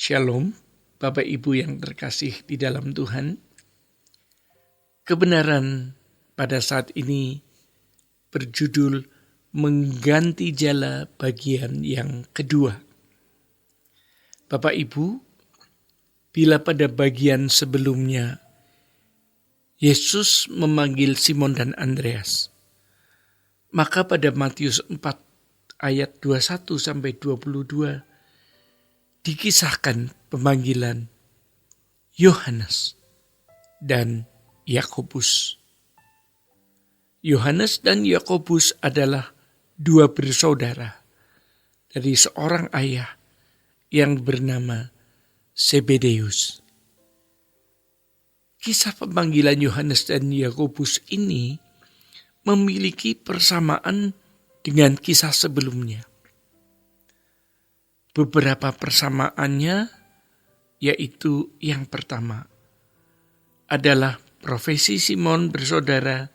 Shalom, Bapak Ibu yang terkasih di dalam Tuhan. Kebenaran pada saat ini berjudul mengganti jala bagian yang kedua. Bapak Ibu, bila pada bagian sebelumnya Yesus memanggil Simon dan Andreas, maka pada Matius 4 ayat 21 sampai 22 dikisahkan pemanggilan Yohanes dan Yakobus. Yohanes dan Yakobus adalah dua bersaudara dari seorang ayah yang bernama Zebedeus. Kisah pemanggilan Yohanes dan Yakobus ini memiliki persamaan dengan kisah sebelumnya. Beberapa persamaannya yaitu yang pertama adalah profesi Simon bersaudara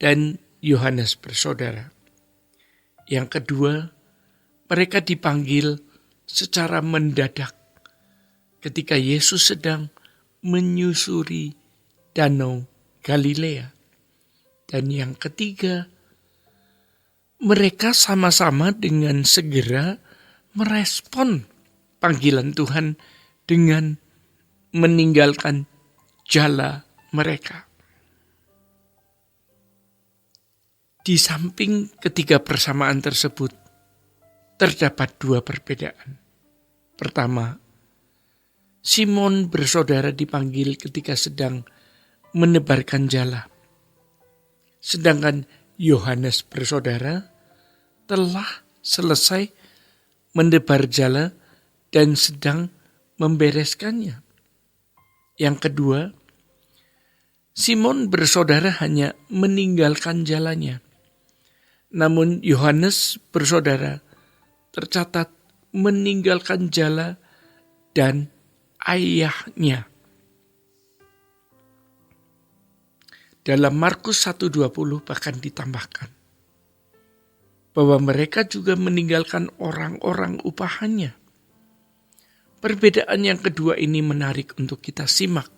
dan Yohanes bersaudara. Yang kedua, mereka dipanggil secara mendadak ketika Yesus sedang menyusuri Danau Galilea. Dan yang ketiga, mereka sama-sama dengan segera merespon panggilan Tuhan dengan meninggalkan jala mereka. Di samping ketiga persamaan tersebut, terdapat dua perbedaan. Pertama, Simon bersaudara dipanggil ketika sedang menebarkan jala. Sedangkan Yohanes bersaudara telah selesai menebar jala dan sedang membereskannya. Yang kedua, Simon bersaudara hanya meninggalkan jalannya. Namun Yohanes bersaudara tercatat meninggalkan jala dan ayahnya. Dalam Markus 1:20 bahkan ditambahkan bahwa mereka juga meninggalkan orang-orang upahannya. Perbedaan yang kedua ini menarik untuk kita simak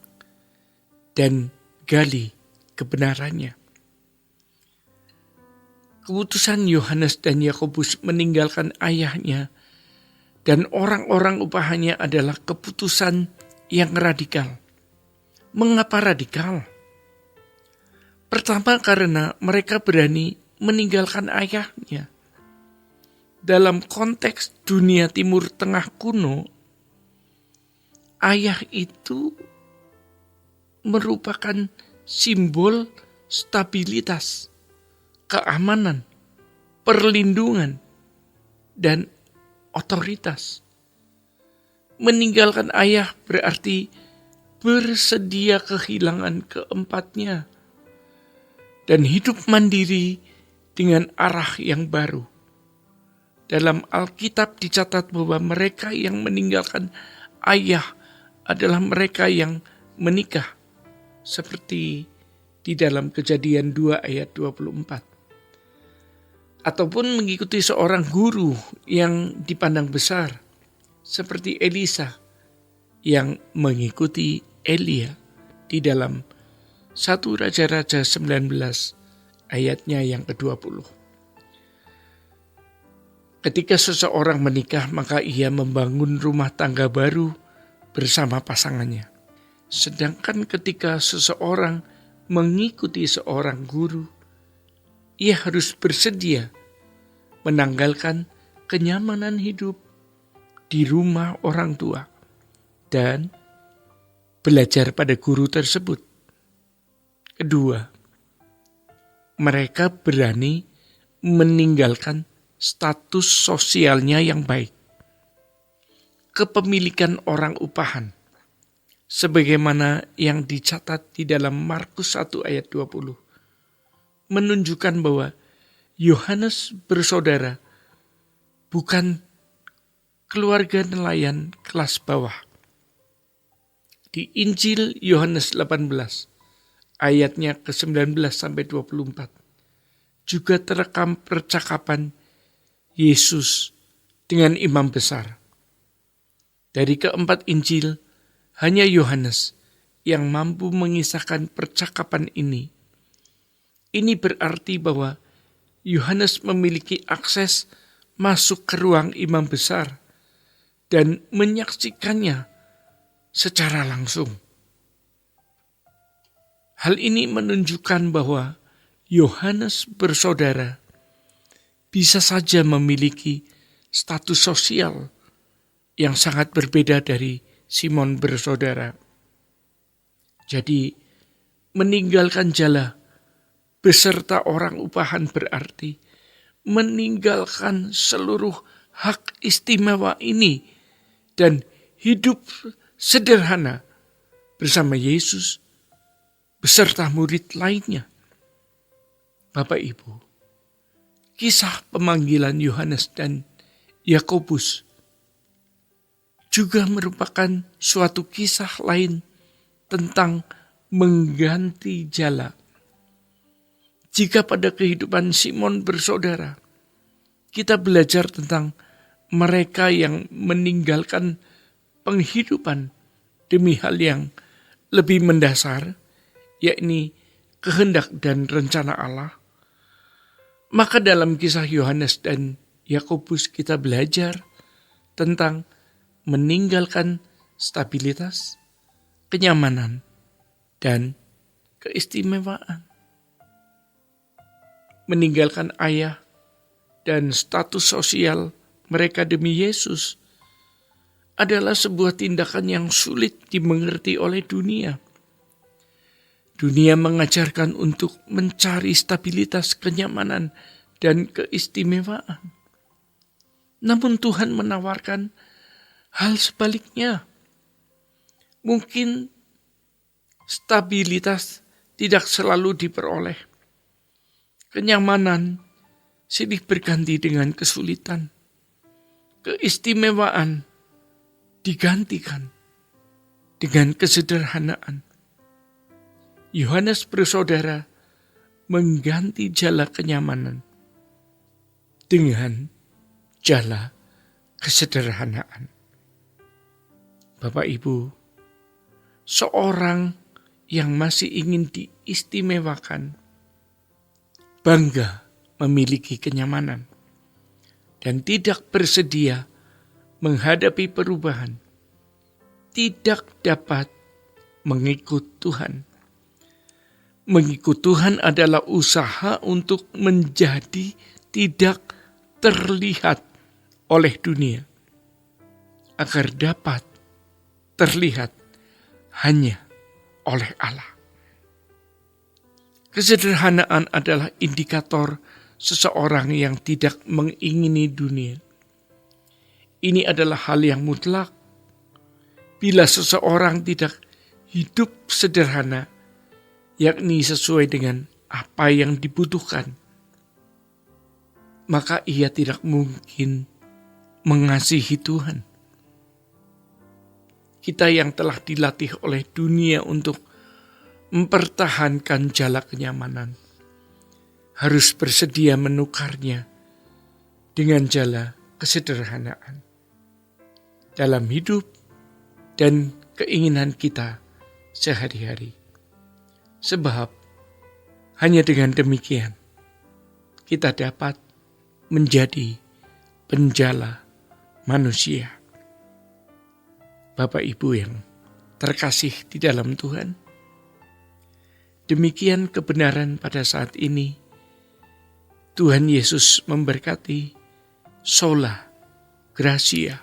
dan gali kebenarannya. Keputusan Yohanes dan Yakobus meninggalkan ayahnya dan orang-orang upahannya adalah keputusan yang radikal. Mengapa radikal? Pertama, karena mereka berani meninggalkan ayahnya. Dalam konteks dunia Timur Tengah kuno, ayah itu merupakan simbol stabilitas, keamanan, perlindungan, dan otoritas. Meninggalkan ayah berarti bersedia kehilangan keempatnya dan hidup mandiri dengan arah yang baru. Dalam Alkitab dicatat bahwa mereka yang meninggalkan ayah adalah mereka yang menikah, seperti di dalam Kejadian 2 ayat 24. Ataupun mengikuti seorang guru yang dipandang besar, seperti Elisa yang mengikuti Elia di dalam 1 Raja-Raja 19 ayatnya yang ke-20. Ketika seseorang menikah, maka ia membangun rumah tangga baru bersama pasangannya. Sedangkan ketika seseorang mengikuti seorang guru, ia harus bersedia menanggalkan kenyamanan hidup di rumah orang tua dan belajar pada guru tersebut. Kedua, mereka berani meninggalkan status sosialnya yang baik. Kepemilikan orang upahan, sebagaimana yang dicatat di dalam Markus 1 ayat 20, menunjukkan bahwa Yohanes bersaudara bukan keluarga nelayan kelas bawah. Di Injil Yohanes 18 ayatnya ke-19 sampai 24 juga terekam percakapan Yesus dengan imam besar. Dari keempat Injil, hanya Yohanes yang mampu mengisahkan percakapan ini. Ini berarti bahwa Yohanes memiliki akses masuk ke ruang imam besar dan menyaksikannya secara langsung. Hal ini menunjukkan bahwa Yohanes bersaudara bisa saja memiliki status sosial yang sangat berbeda dari Simon bersaudara. Jadi, meninggalkan jala beserta orang upahan berarti meninggalkan seluruh hak istimewa ini dan hidup sederhana bersama Yesus beserta murid lainnya. Bapak Ibu, kisah pemanggilan Yohanes dan Yakobus juga merupakan suatu kisah lain tentang mengganti jala. Jika pada kehidupan Simon bersaudara, kita belajar tentang mereka yang meninggalkan penghidupan demi hal yang lebih mendasar, yakni kehendak dan rencana Allah, maka dalam kisah Yohanes dan Yakobus kita belajar tentang meninggalkan stabilitas, kenyamanan, dan keistimewaan. Meninggalkan ayah dan status sosial mereka demi Yesus adalah sebuah tindakan yang sulit dimengerti oleh dunia. Dunia mengajarkan untuk mencari stabilitas, kenyamanan, dan keistimewaan. Namun Tuhan menawarkan hal sebaliknya. Mungkin stabilitas tidak selalu diperoleh. Kenyamanan silih berganti dengan kesulitan. Keistimewaan digantikan dengan kesederhanaan. Yohanes bersaudara mengganti jala kenyamanan dengan jala kesederhanaan. Bapak Ibu, seorang yang masih ingin diistimewakan bangga memiliki kenyamanan dan tidak bersedia menghadapi perubahan, tidak dapat mengikut Tuhan. Mengikut Tuhan adalah usaha untuk menjadi tidak terlihat oleh dunia, agar dapat terlihat hanya oleh Allah. Kesederhanaan adalah indikator seseorang yang tidak mengingini dunia. Ini adalah hal yang mutlak. Bila seseorang tidak hidup sederhana, yakni sesuai dengan apa yang dibutuhkan, maka ia tidak mungkin mengasihi Tuhan. Kita yang telah dilatih oleh dunia untuk mempertahankan jala kenyamanan harus bersedia menukarnya dengan jala kesederhanaan dalam hidup dan keinginan kita sehari-hari. Sebab hanya dengan demikian kita dapat menjadi penjala manusia. Bapak Ibu yang terkasih di dalam Tuhan, demikian kebenaran pada saat ini. Tuhan Yesus memberkati. Sola Gracia.